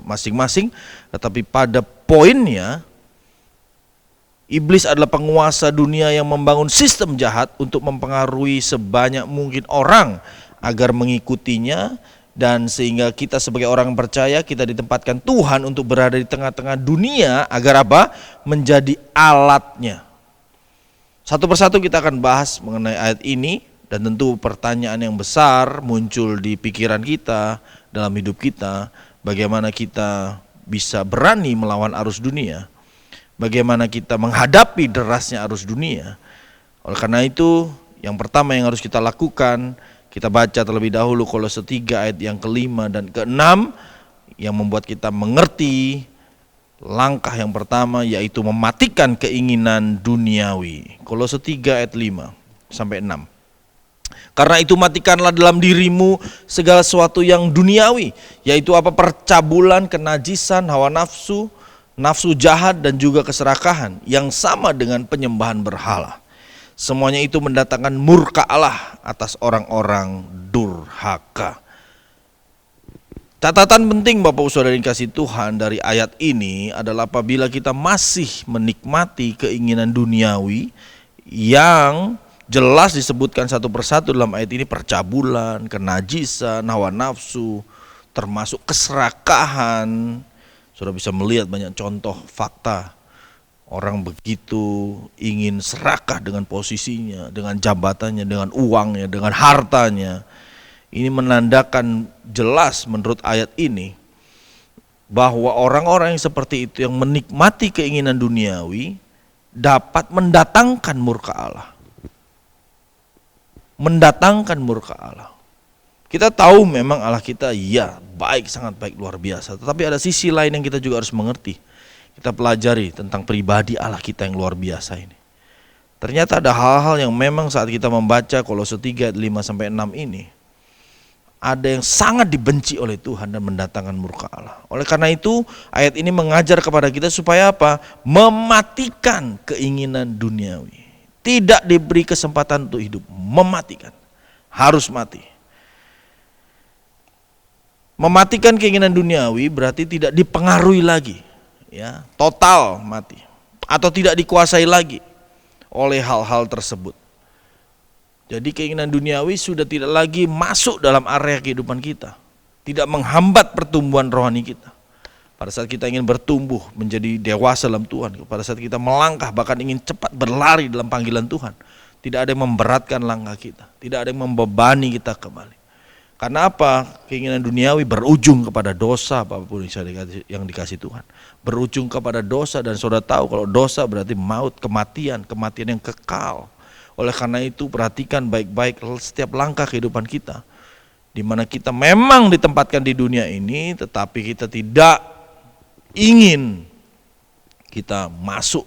masing-masing, tetapi pada poinnya, iblis adalah penguasa dunia yang membangun sistem jahat untuk mempengaruhi sebanyak mungkin orang agar mengikutinya, dan sehingga kita sebagai orang percaya kita ditempatkan Tuhan untuk berada di tengah-tengah dunia agar apa? Menjadi alatnya. Satu persatu kita akan bahas mengenai ayat ini, dan tentu pertanyaan yang besar muncul di pikiran kita, dalam hidup kita. Bagaimana kita bisa berani melawan arus dunia? Bagaimana kita menghadapi derasnya arus dunia? Oleh karena itu, yang pertama yang harus kita lakukan, kita baca terlebih dahulu Kolose 3 ayat yang ke-5 dan ke-6 yang membuat kita mengerti langkah yang pertama, yaitu mematikan keinginan duniawi. Kolose 3 ayat 5 sampai 6. Karena itu matikanlah dalam dirimu segala sesuatu yang duniawi, yaitu apa? Percabulan, kenajisan, hawa nafsu, nafsu jahat, dan juga keserakahan yang sama dengan penyembahan berhala. Semuanya itu mendatangkan murka Allah atas orang-orang durhaka. Catatan penting Bapak Saudara yang kasih Tuhan dari ayat ini adalah apabila kita masih menikmati keinginan duniawi yang jelas disebutkan satu persatu dalam ayat ini, percabulan, kenajisan, hawa nafsu, termasuk keserakahan. Sudah bisa melihat banyak contoh fakta. Orang begitu ingin serakah dengan posisinya, dengan jabatannya, dengan uangnya, dengan hartanya. Ini menandakan jelas menurut ayat ini bahwa orang-orang yang seperti itu yang menikmati keinginan duniawi dapat mendatangkan murka Allah. Mendatangkan murka Allah. Kita tahu memang Allah kita ya baik, sangat baik, luar biasa. Tetapi ada sisi lain yang kita juga harus mengerti. Kita pelajari tentang pribadi Allah kita yang luar biasa ini. Ternyata ada hal-hal yang memang saat kita membaca Kolose 3 ayat 5-6 ini, ada yang sangat dibenci oleh Tuhan dan mendatangkan murka Allah. Oleh karena itu ayat ini mengajar kepada kita supaya apa? Mematikan keinginan duniawi. Tidak diberi kesempatan untuk hidup, mematikan. Harus mati. Mematikan keinginan duniawi berarti tidak dipengaruhi lagi, ya, total mati, atau tidak dikuasai lagi oleh hal-hal tersebut. Jadi keinginan duniawi sudah tidak lagi masuk dalam area kehidupan kita, tidak menghambat pertumbuhan rohani kita. Pada saat kita ingin bertumbuh menjadi dewasa dalam Tuhan, pada saat kita melangkah bahkan ingin cepat berlari dalam panggilan Tuhan, tidak ada yang memberatkan langkah kita, tidak ada yang membebani kita kembali. Karena apa? Keinginan duniawi berujung kepada dosa apapun yang dikasih Tuhan. Berujung kepada dosa, dan saudara tahu kalau dosa berarti maut, kematian yang kekal. Oleh karena itu perhatikan baik-baik setiap langkah kehidupan kita. Di mana kita memang ditempatkan di dunia ini, tetapi kita tidak ingin kita masuk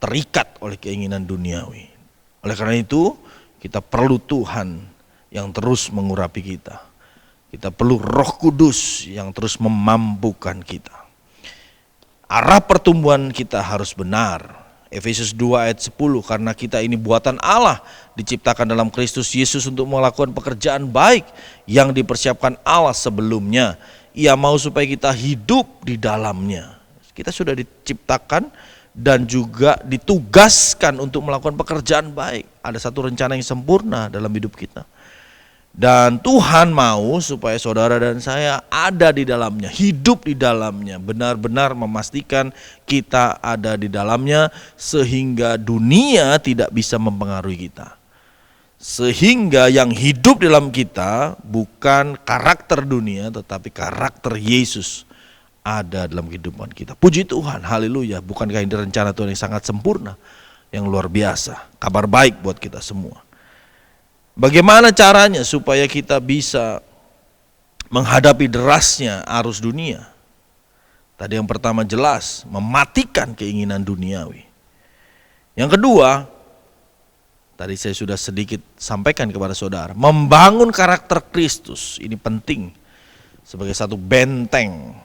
terikat oleh keinginan duniawi. Oleh karena itu kita perlu Tuhan yang terus mengurapi kita. Kita perlu Roh Kudus yang terus memampukan kita. Arah pertumbuhan kita harus benar. Efesus 2 ayat 10, karena kita ini buatan Allah, diciptakan dalam Kristus Yesus untuk melakukan pekerjaan baik yang dipersiapkan Allah sebelumnya. Ia mau supaya kita hidup di dalamnya. Kita sudah diciptakan dan juga ditugaskan untuk melakukan pekerjaan baik. Ada satu rencana yang sempurna dalam hidup kita. Dan Tuhan mau supaya saudara dan saya ada di dalamnya, hidup di dalamnya, benar-benar memastikan kita ada di dalamnya sehingga dunia tidak bisa mempengaruhi kita. Sehingga yang hidup dalam kita bukan karakter dunia tetapi karakter Yesus ada dalam kehidupan kita. Puji Tuhan, haleluya. Bukankah ini rencana Tuhan yang sangat sempurna, yang luar biasa, kabar baik buat kita semua. Bagaimana caranya supaya kita bisa menghadapi derasnya arus dunia? Tadi yang pertama jelas, mematikan keinginan duniawi. Yang kedua, tadi saya sudah sedikit sampaikan kepada saudara, membangun karakter Kristus. Ini penting sebagai satu benteng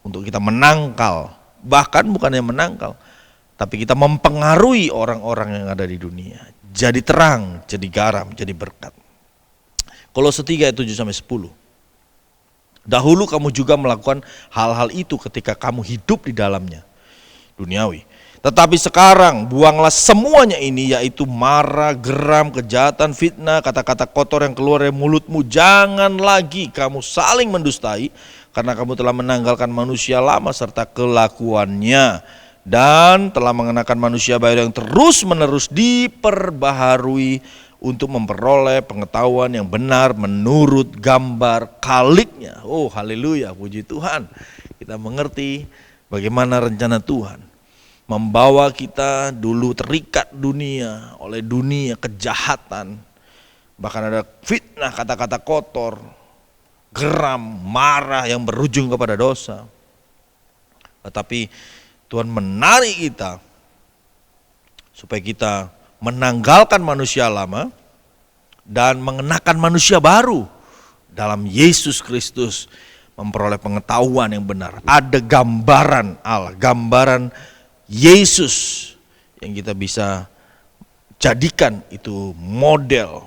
untuk kita menangkal, bahkan bukan yang menangkal, tapi kita mempengaruhi orang-orang yang ada di dunia. Jadi terang, jadi garam, jadi berkat. Kolose 3 ayat 7-10. Dahulu kamu juga melakukan hal-hal itu ketika kamu hidup di dalamnya, duniawi. Tetapi sekarang buanglah semuanya ini, yaitu marah, geram, kejahatan, fitnah, kata-kata kotor yang keluar dari mulutmu. Jangan lagi kamu saling mendustai, karena kamu telah menanggalkan manusia lama serta kelakuannya, dan telah mengenakan manusia baru yang terus-menerus diperbaharui untuk memperoleh pengetahuan yang benar menurut gambar kaliknya. Oh haleluya, puji Tuhan. Kita mengerti bagaimana rencana Tuhan membawa kita dulu terikat dunia oleh dunia kejahatan. Bahkan ada fitnah, kata-kata kotor, geram, marah yang berujung kepada dosa. Tetapi Tuhan menarik kita supaya kita menanggalkan manusia lama dan mengenakan manusia baru dalam Yesus Kristus, memperoleh pengetahuan yang benar. Ada gambaran Allah, gambaran Yesus yang kita bisa jadikan itu model,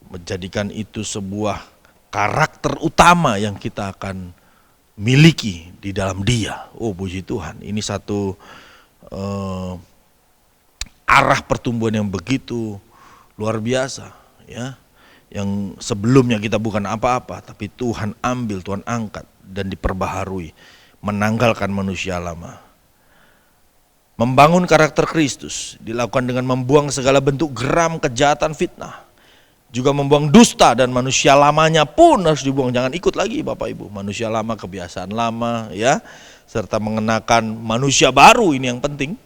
menjadikan itu sebuah karakter utama yang kita akan miliki di dalam Dia. Oh puji Tuhan, ini satu arah pertumbuhan yang begitu luar biasa, ya. Yang sebelumnya kita bukan apa-apa, tapi Tuhan ambil, Tuhan angkat dan diperbaharui, menanggalkan manusia lama. Membangun karakter Kristus dilakukan dengan membuang segala bentuk geram, kejahatan, fitnah. Juga membuang dusta, dan manusia lamanya pun harus dibuang. Jangan ikut lagi Bapak Ibu, manusia lama, kebiasaan lama, ya, serta mengenakan manusia baru. Ini yang penting,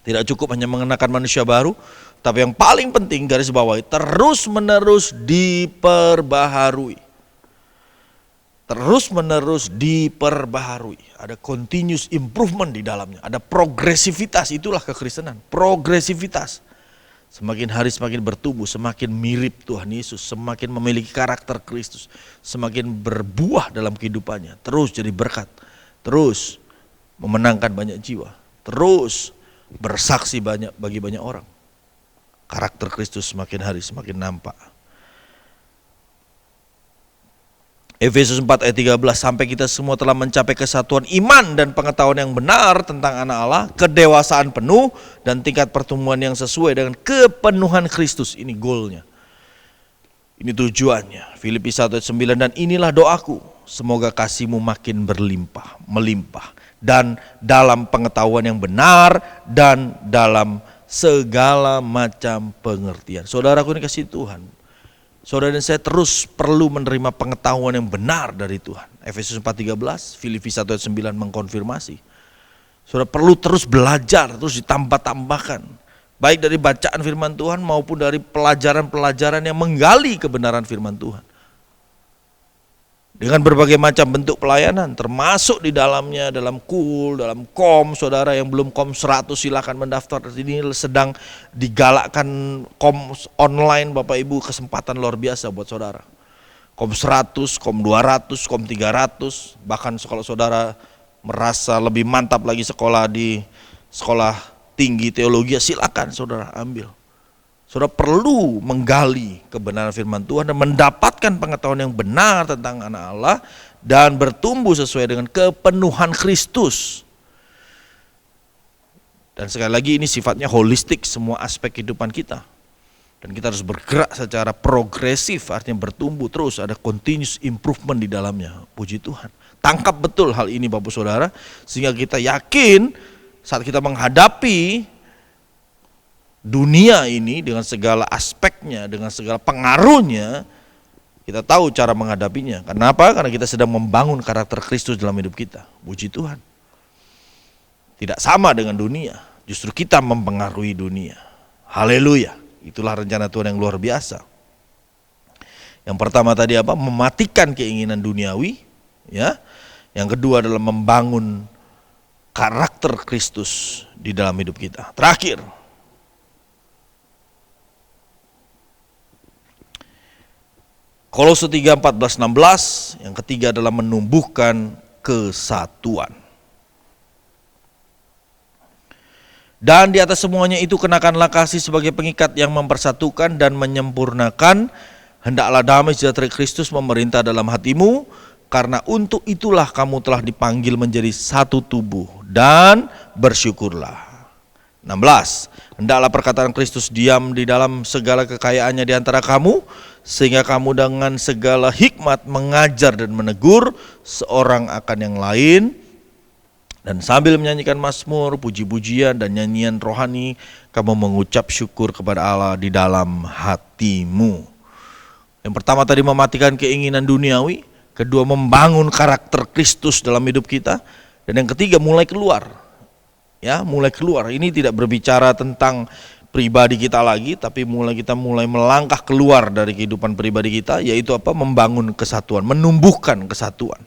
Tidak cukup hanya mengenakan manusia baru, tapi yang paling penting garis bawahi, terus menerus diperbaharui. Terus menerus diperbaharui. Ada continuous improvement di dalamnya. Ada progresivitas, itulah kekristenan. Progresivitas. Semakin hari semakin bertumbuh, semakin mirip Tuhan Yesus, semakin memiliki karakter Kristus, semakin berbuah dalam kehidupannya. Terus jadi berkat, terus memenangkan banyak jiwa, terus bersaksi banyak bagi banyak orang. Karakter Kristus semakin hari semakin nampak. Efesus 4 ayat 13, sampai kita semua telah mencapai kesatuan iman dan pengetahuan yang benar tentang anak Allah, kedewasaan penuh dan tingkat pertumbuhan yang sesuai dengan kepenuhan Kristus. Ini goalnya, ini tujuannya. Filipi 1 ayat 9, dan inilah doaku, semoga kasihmu makin berlimpah, melimpah, dan dalam pengetahuan yang benar dan dalam segala macam pengertian. Saudaraku ini kasih Tuhan, saudara dan saya terus perlu menerima pengetahuan yang benar dari Tuhan. Efesus 4:13, Filipi 1 ayat 9 mengkonfirmasi. Saudara perlu terus belajar, terus ditambah-tambahkan. Baik dari bacaan firman Tuhan maupun dari pelajaran-pelajaran yang menggali kebenaran firman Tuhan. Dengan berbagai macam bentuk pelayanan, termasuk di dalamnya dalam KUL, dalam KOM. Saudara yang belum KOM 100 silakan mendaftar. Ini sedang digalakkan KOM online, Bapak Ibu, kesempatan luar biasa buat saudara. KOM 100, KOM 200, KOM 300, bahkan kalau saudara merasa lebih mantap lagi sekolah di sekolah tinggi teologi, silakan saudara ambil. Saudara perlu menggali kebenaran firman Tuhan dan mendapatkan pengetahuan yang benar tentang anak Allah dan bertumbuh sesuai dengan kepenuhan Kristus. Dan sekali lagi ini sifatnya holistik, semua aspek kehidupan kita. Dan kita harus bergerak secara progresif, artinya bertumbuh terus, ada continuous improvement di dalamnya. Puji Tuhan. Tangkap betul hal ini Bapak Saudara, sehingga kita yakin saat kita menghadapi dunia ini dengan segala aspeknya, dengan segala pengaruhnya, kita tahu cara menghadapinya. Kenapa? Karena kita sedang membangun karakter Kristus dalam hidup kita. Puji Tuhan. Tidak sama dengan dunia, justru kita mempengaruhi dunia. Haleluya. Itulah rencana Tuhan yang luar biasa. Yang pertama tadi apa? Mematikan keinginan duniawi, ya. Yang kedua adalah membangun karakter Kristus di dalam hidup kita. Terakhir, Kolose 3, 14, 16, yang ketiga adalah menumbuhkan kesatuan. Dan di atas semuanya itu kenakanlah kasih sebagai pengikat yang mempersatukan dan menyempurnakan. Hendaklah damai sejahtera Kristus memerintah dalam hatimu, karena untuk itulah kamu telah dipanggil menjadi satu tubuh, dan bersyukurlah. 16. Hendaklah perkataan Kristus diam di dalam segala kekayaannya di antara kamu, sehingga kamu dengan segala hikmat mengajar dan menegur seorang akan yang lain, dan sambil menyanyikan mazmur, puji-pujian dan nyanyian rohani, kamu mengucap syukur kepada Allah di dalam hatimu. Yang pertama tadi mematikan keinginan duniawi, kedua membangun karakter Kristus dalam hidup kita, dan yang ketiga mulai keluar. Ya, mulai keluar. Ini tidak berbicara tentang pribadi kita lagi, tapi kita mulai melangkah keluar dari kehidupan pribadi kita, yaitu apa? Membangun kesatuan, menumbuhkan kesatuan.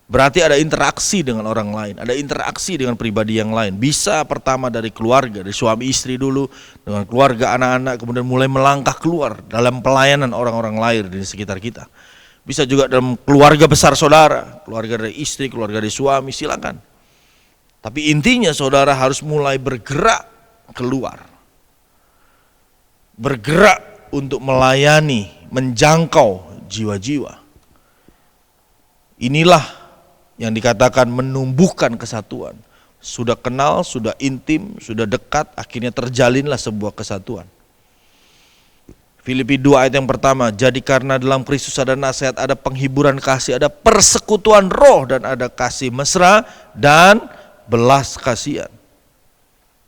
Berarti ada interaksi dengan orang lain, ada interaksi dengan pribadi yang lain. Bisa pertama dari keluarga, dari suami istri dulu, dengan keluarga, anak-anak, kemudian mulai melangkah keluar dalam pelayanan orang-orang lain di sekitar kita. Bisa juga dalam keluarga besar saudara, keluarga dari istri, keluarga dari suami, silakan. Tapi intinya saudara harus mulai bergerak keluar. Bergerak untuk melayani, menjangkau jiwa-jiwa. Inilah yang dikatakan menumbuhkan kesatuan. Sudah kenal, sudah intim, sudah dekat, akhirnya terjalinlah sebuah kesatuan. Filipi 2 ayat yang pertama, jadi karena dalam Kristus ada nasihat, ada penghiburan kasih, ada persekutuan roh, dan ada kasih mesra dan belas kasihan.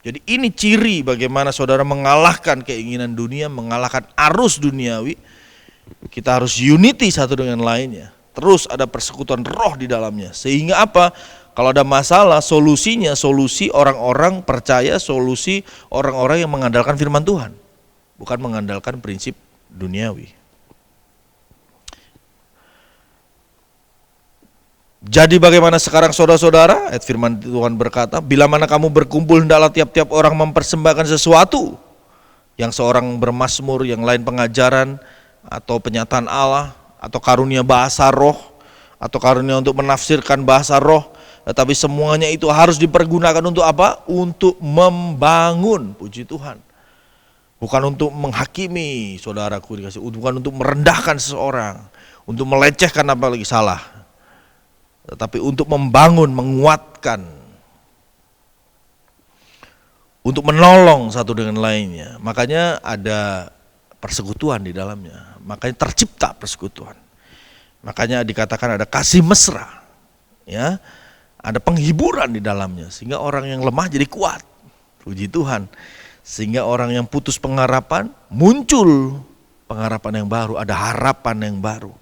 Jadi ini ciri bagaimana saudara mengalahkan keinginan dunia, mengalahkan arus duniawi. Kita harus unity satu dengan lainnya. Terus ada persekutuan roh di dalamnya. Sehingga apa? Kalau ada masalah, solusinya solusi orang-orang percaya, solusi orang-orang yang mengandalkan firman Tuhan, bukan mengandalkan prinsip duniawi. Jadi bagaimana sekarang saudara-saudara? Ayat firman Tuhan berkata, bila mana kamu berkumpul, hendaklah tiap-tiap orang mempersembahkan sesuatu. Yang seorang bermazmur, yang lain pengajaran, atau penyataan Allah, atau karunia bahasa roh, atau karunia untuk menafsirkan bahasa roh. Tetapi semuanya itu harus dipergunakan untuk apa? Untuk membangun, puji Tuhan. Bukan untuk menghakimi, saudaraku dikasih, bukan untuk merendahkan seseorang, untuk melecehkan apalagi salah. Tetapi untuk membangun, menguatkan, untuk menolong satu dengan lainnya. Makanya ada persekutuan di dalamnya. Makanya tercipta persekutuan. Makanya dikatakan ada kasih mesra, ya, ada penghiburan di dalamnya, sehingga orang yang lemah jadi kuat. Puji Tuhan. Sehingga orang yang putus pengharapan, muncul pengharapan yang baru, ada harapan yang baru.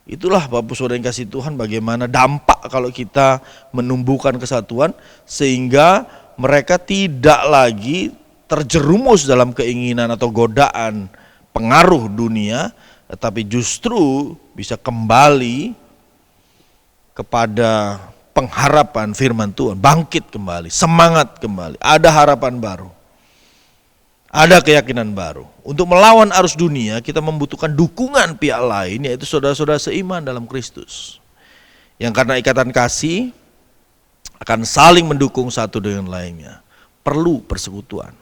Itulah Bapak Saudara yang kasih Tuhan, bagaimana dampak kalau kita menumbuhkan kesatuan, sehingga mereka tidak lagi terjerumus dalam keinginan atau godaan pengaruh dunia, tetapi justru bisa kembali kepada pengharapan firman Tuhan, bangkit kembali, semangat kembali, ada harapan baru, ada keyakinan baru. Untuk melawan arus dunia, kita membutuhkan dukungan pihak lain, yaitu saudara-saudara seiman dalam Kristus, yang karena ikatan kasih akan saling mendukung satu dengan lainnya. Perlu persekutuan.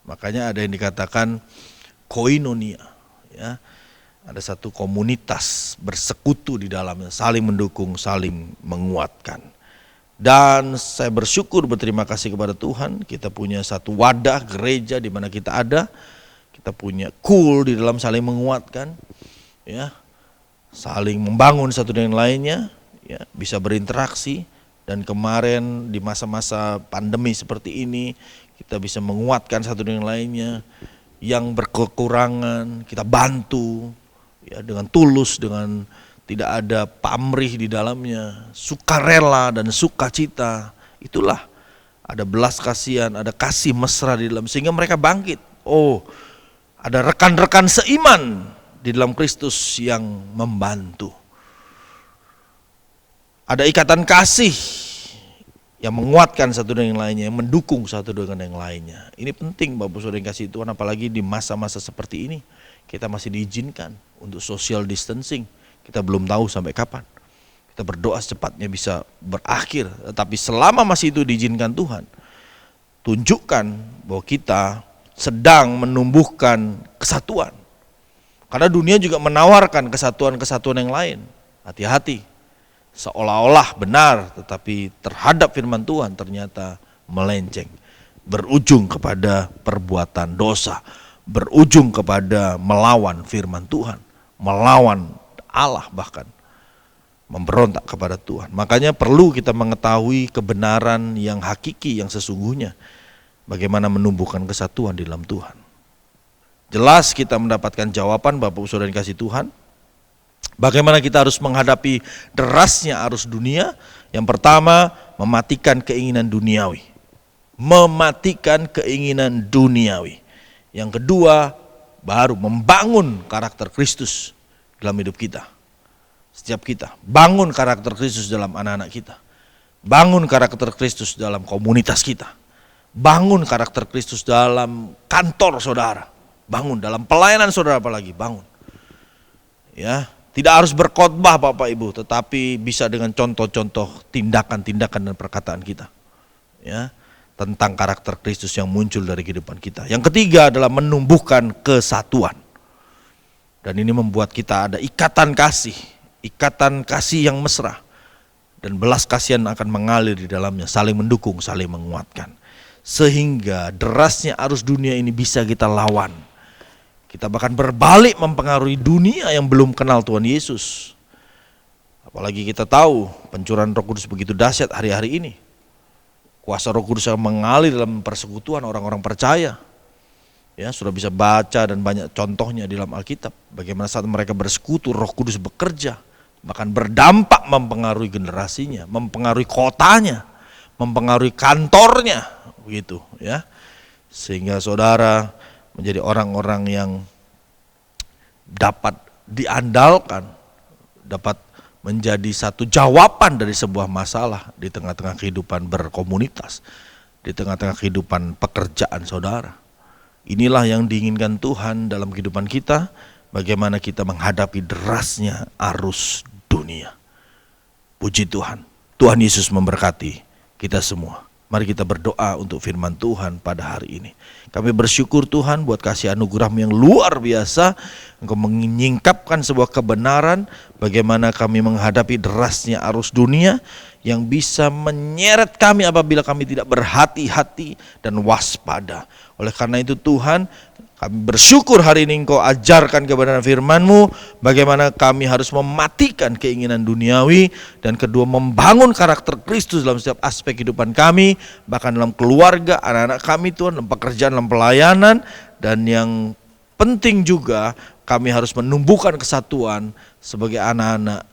Makanya ada yang dikatakan koinonia, ya. Ada satu komunitas bersekutu di dalamnya, saling mendukung, saling menguatkan. Dan saya bersyukur, berterima kasih kepada Tuhan, kita punya satu wadah gereja di mana kita ada. Kita punya di dalam saling menguatkan, ya, saling membangun satu dengan lainnya, ya, bisa berinteraksi. Dan kemarin di masa-masa pandemi seperti ini, kita bisa menguatkan satu dengan lainnya. Yang berkekurangan kita bantu, ya, dengan tulus, dengan tidak ada pamrih di dalamnya, sukarela dan sukacita. Itulah ada belas kasihan, ada kasih mesra di dalam, sehingga mereka bangkit. Oh, ada rekan-rekan seiman di dalam Kristus yang membantu. Ada ikatan kasih yang menguatkan satu dengan yang lainnya, yang mendukung satu dengan yang lainnya. Ini penting Bapak Saudara yang kasih Tuhan, apalagi di masa-masa seperti ini. Kita masih diizinkan untuk social distancing. Kita belum tahu sampai kapan. Kita berdoa secepatnya bisa berakhir. Tetapi selama masih itu diizinkan Tuhan, tunjukkan bahwa kita sedang menumbuhkan kesatuan. Karena dunia juga menawarkan kesatuan-kesatuan yang lain. Hati-hati, seolah-olah benar, tetapi terhadap firman Tuhan ternyata melenceng, berujung kepada perbuatan dosa, berujung kepada melawan firman Tuhan, melawan Allah, bahkan memberontak kepada Tuhan. Makanya perlu kita mengetahui kebenaran yang hakiki, yang sesungguhnya, bagaimana menumbuhkan kesatuan di dalam Tuhan. Jelas kita mendapatkan jawaban Bapak Saudara yang kasih Tuhan. Bagaimana kita harus menghadapi derasnya arus dunia? Yang pertama, mematikan keinginan duniawi. Mematikan keinginan duniawi. Yang kedua, baru membangun karakter Kristus dalam hidup kita. Setiap kita, bangun karakter Kristus dalam anak-anak kita. Bangun karakter Kristus dalam komunitas kita. Bangun karakter Kristus dalam kantor saudara. Bangun dalam pelayanan saudara, apalagi bangun. Ya, tidak harus berkhotbah Bapak Ibu, tetapi bisa dengan contoh-contoh tindakan-tindakan dan perkataan kita. Ya, tentang karakter Kristus yang muncul dari kehidupan kita. Yang ketiga adalah menumbuhkan kesatuan. Dan ini membuat kita ada ikatan kasih yang mesra. Dan belas kasihan akan mengalir di dalamnya, saling mendukung, saling menguatkan. Sehingga derasnya arus dunia ini bisa kita lawan. Kita bahkan berbalik mempengaruhi dunia yang belum kenal Tuhan Yesus. Apalagi kita tahu pencurahan Roh Kudus begitu dahsyat hari-hari ini. Kuasa Roh Kudus yang mengalir dalam persekutuan orang-orang percaya. Ya, sudah bisa baca dan banyak contohnya di dalam Alkitab. Bagaimana saat mereka bersekutu, Roh Kudus bekerja, bahkan berdampak mempengaruhi generasinya, mempengaruhi kotanya, mempengaruhi kantornya, begitu ya. Sehingga saudara menjadi orang-orang yang dapat diandalkan, dapat menjadi satu jawaban dari sebuah masalah di tengah-tengah kehidupan berkomunitas, di tengah-tengah kehidupan pekerjaan saudara. Inilah yang diinginkan Tuhan dalam kehidupan kita, bagaimana kita menghadapi derasnya arus dunia. Puji Tuhan. Tuhan Yesus memberkati kita semua. Mari kita berdoa untuk firman Tuhan pada hari ini. Kami bersyukur Tuhan buat kasih anugerah-Mu yang luar biasa. Engkau menyingkapkan sebuah kebenaran bagaimana kami menghadapi derasnya arus dunia yang bisa menyeret kami apabila kami tidak berhati-hati dan waspada. Oleh karena itu Tuhan, kami bersyukur hari ini Engkau ajarkan kebenaran firman-Mu, bagaimana kami harus mematikan keinginan duniawi, dan kedua membangun karakter Kristus dalam setiap aspek kehidupan kami, bahkan dalam keluarga, anak-anak kami Tuhan, dalam pekerjaan, dalam pelayanan, dan yang penting juga kami harus menumbuhkan kesatuan sebagai anak-anak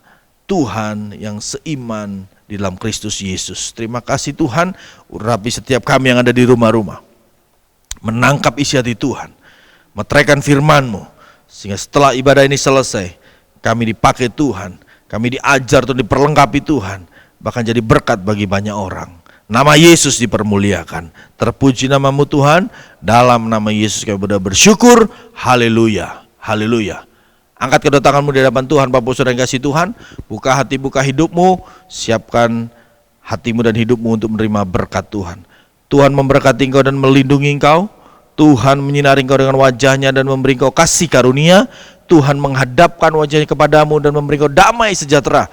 Tuhan yang seiman di dalam Kristus Yesus. Terima kasih Tuhan, urapi setiap kami yang ada di rumah-rumah, menangkap isi hati Tuhan, meteraikan firman-Mu, sehingga setelah ibadah ini selesai, kami dipakai Tuhan, kami diajar untuk diperlengkapi Tuhan, bahkan jadi berkat bagi banyak orang. Nama Yesus dipermuliakan. Terpuji nama-Mu Tuhan. Dalam nama Yesus kami bersyukur. Haleluya, haleluya. Angkat kedua tanganmu di hadapan Tuhan, Bapak Saudara yang kasih Tuhan. Buka hati, buka hidupmu. Siapkan hatimu dan hidupmu untuk menerima berkat Tuhan. Tuhan memberkati engkau dan melindungi engkau. Tuhan menyinari engkau dengan wajahnya dan memberi engkau kasih karunia. Tuhan menghadapkan wajahnya kepadamu dan memberi engkau damai sejahtera.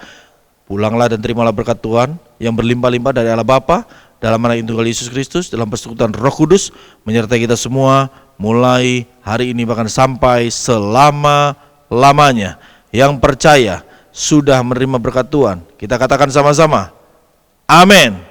Pulanglah dan terimalah berkat Tuhan yang berlimpah-limpah dari Allah Bapa, dalam Anak Tunggal Yesus Kristus, dalam persekutuan Roh Kudus, menyertai kita semua mulai hari ini bahkan sampai selama-lamanya. Yang percaya sudah menerima berkat Tuhan, kita katakan sama-sama, amin.